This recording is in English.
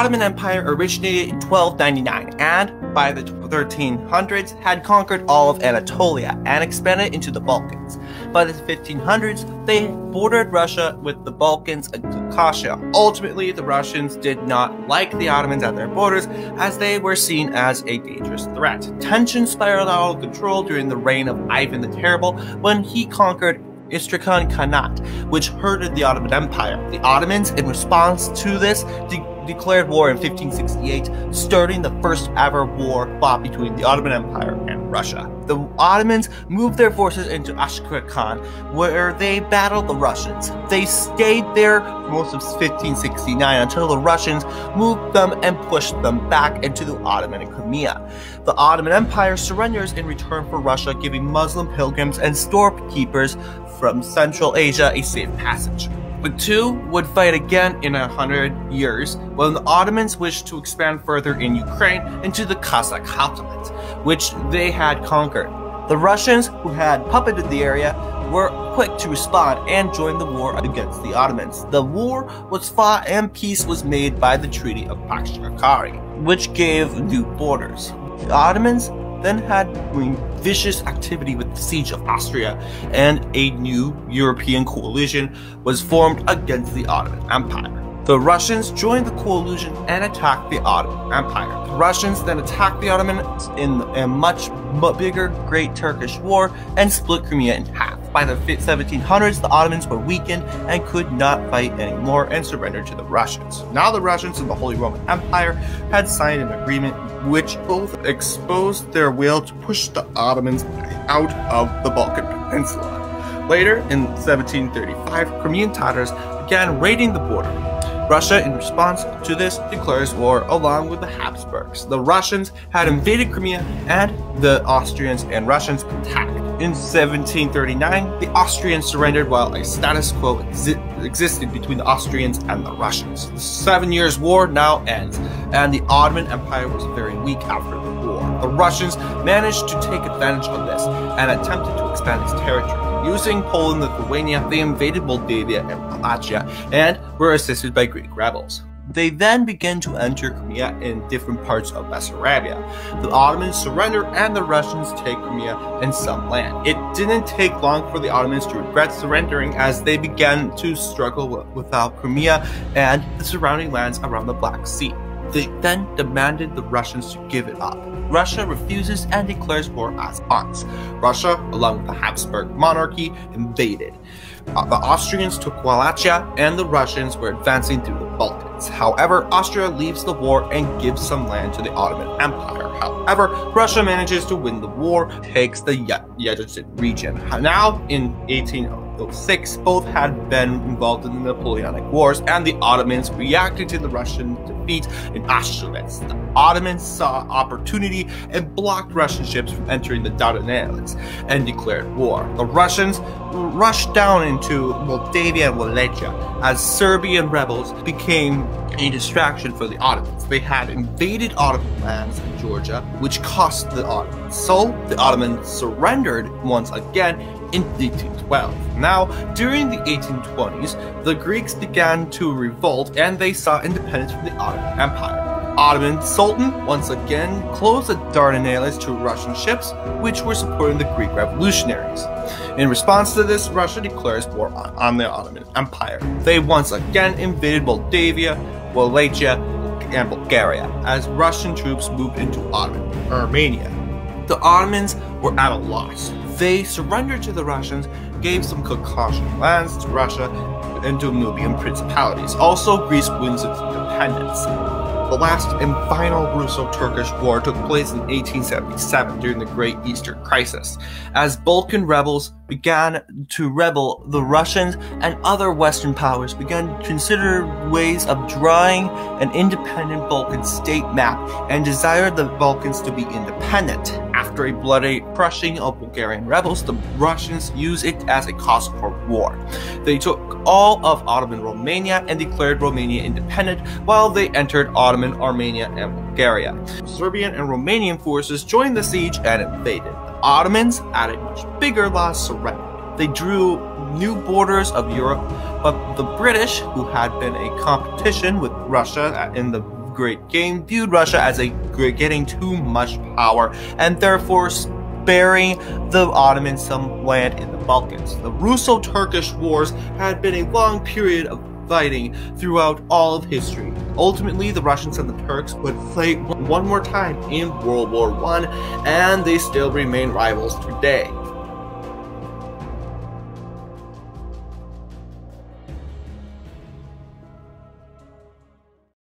Ottoman Empire originated in 1299 and, by the 1300s, had conquered all of Anatolia and expanded into the Balkans. By the 1500s, they bordered Russia with the Balkans and Caucasia. Ultimately, the Russians did not like the Ottomans at their borders, as they were seen as a dangerous threat. Tensions spiraled out of control during the reign of Ivan the Terrible when he conquered Istrakhan Khanate, which hurted the Ottoman Empire. The Ottomans, in response to this, declared war in 1568, starting the first ever war fought between the Ottoman Empire and Russia. The Ottomans moved their forces into Astrakhan, where they battled the Russians. They stayed there most of 1569 until the Russians moved them and pushed them back into the Ottoman Crimea. The Ottoman Empire surrenders in return for Russia, giving Muslim pilgrims and storekeepers from Central Asia a safe passage. The two would fight again in 100 years when the Ottomans wished to expand further in Ukraine into the Cossack Khanate, which they had conquered. The Russians, who had puppeted the area, were quick to respond and join the war against the Ottomans. The war was fought and peace was made by the Treaty of Pakhtiyari, which gave new borders. The Ottomans then had vicious activity with the siege of Austria, and a new European coalition was formed against the Ottoman Empire. The Russians joined the coalition and attacked the Ottoman Empire. The Russians then attacked the Ottomans in a much bigger Great Turkish War and split Crimea in half. By the 1700s, the Ottomans were weakened and could not fight anymore and surrendered to the Russians. Now the Russians and the Holy Roman Empire had signed an agreement which both exposed their will to push the Ottomans out of the Balkan Peninsula. Later, in 1735, Crimean Tatars began raiding the border. Russia, in response to this, declares war along with the Habsburgs. The Russians had invaded Crimea, and the Austrians and Russians attacked. In 1739, the Austrians surrendered while a status quo existed between the Austrians and the Russians. The 7 Years' War now ends, and the Ottoman Empire was very weak after the war. The Russians managed to take advantage of this and attempted to expand its territory. Using Poland and Lithuania, they invaded Moldavia and Wallachia and were assisted by Greek rebels. They then began to enter Crimea in different parts of Bessarabia. The Ottomans surrender and the Russians take Crimea and some land. It didn't take long for the Ottomans to regret surrendering, as they began to struggle without Crimea and the surrounding lands around the Black Sea. They then demanded the Russians to give it up. Russia refuses and declares war as response. Russia, along with the Habsburg monarchy, invaded. The Austrians took Wallachia, and the Russians were advancing through the Balkans. However, Austria leaves the war and gives some land to the Ottoman Empire. However, Russia manages to win the war, takes the Yezd region. Now, in 1806, both had been involved in the Napoleonic Wars, and the Ottomans reacted to the Russian defeat in Austerlitz. The Ottomans saw opportunity and blocked Russian ships from entering the Dardanelles and declared war. The Russians rushed down into Moldavia and Wallachia as Serbian rebels became a distraction for the Ottomans. They had invaded Ottoman lands in Georgia, which cost the Ottomans. So the Ottomans surrendered once again in 1812. Now, during the 1820s, the Greeks began to revolt and they sought independence from the Ottoman Empire. Ottoman Sultan once again closed the Dardanelles to Russian ships, which were supporting the Greek revolutionaries. In response to this, Russia declares war on the Ottoman Empire. They once again invaded Moldavia, Wallachia, and Bulgaria as Russian troops moved into Ottoman Armenia. The Ottomans were at a loss. They surrendered to the Russians, gave some Caucasian lands to Russia and to Nubian principalities. Also, Greece wins its independence. The last and final Russo-Turkish War took place in 1877 during the Great Eastern Crisis. As Balkan rebels began to rebel, the Russians and other Western powers began to consider ways of drawing an independent Balkan state map and desired the Balkans to be independent. After a bloody crushing of Bulgarian rebels, the Russians used it as a cause for war. They took all of Ottoman Romania and declared Romania independent, while they entered Ottoman Armenia and Bulgaria. Serbian and Romanian forces joined the siege and invaded. The Ottomans, at a much bigger loss, surrendered. They drew new borders of Europe, but the British, who had been a competition with Russia in the Great Game viewed Russia as getting too much power and therefore sparing the Ottomans some land in the Balkans. The Russo-Turkish wars had been a long period of fighting throughout all of history. Ultimately, the Russians and the Turks would fight one more time in World War I, and they still remain rivals today.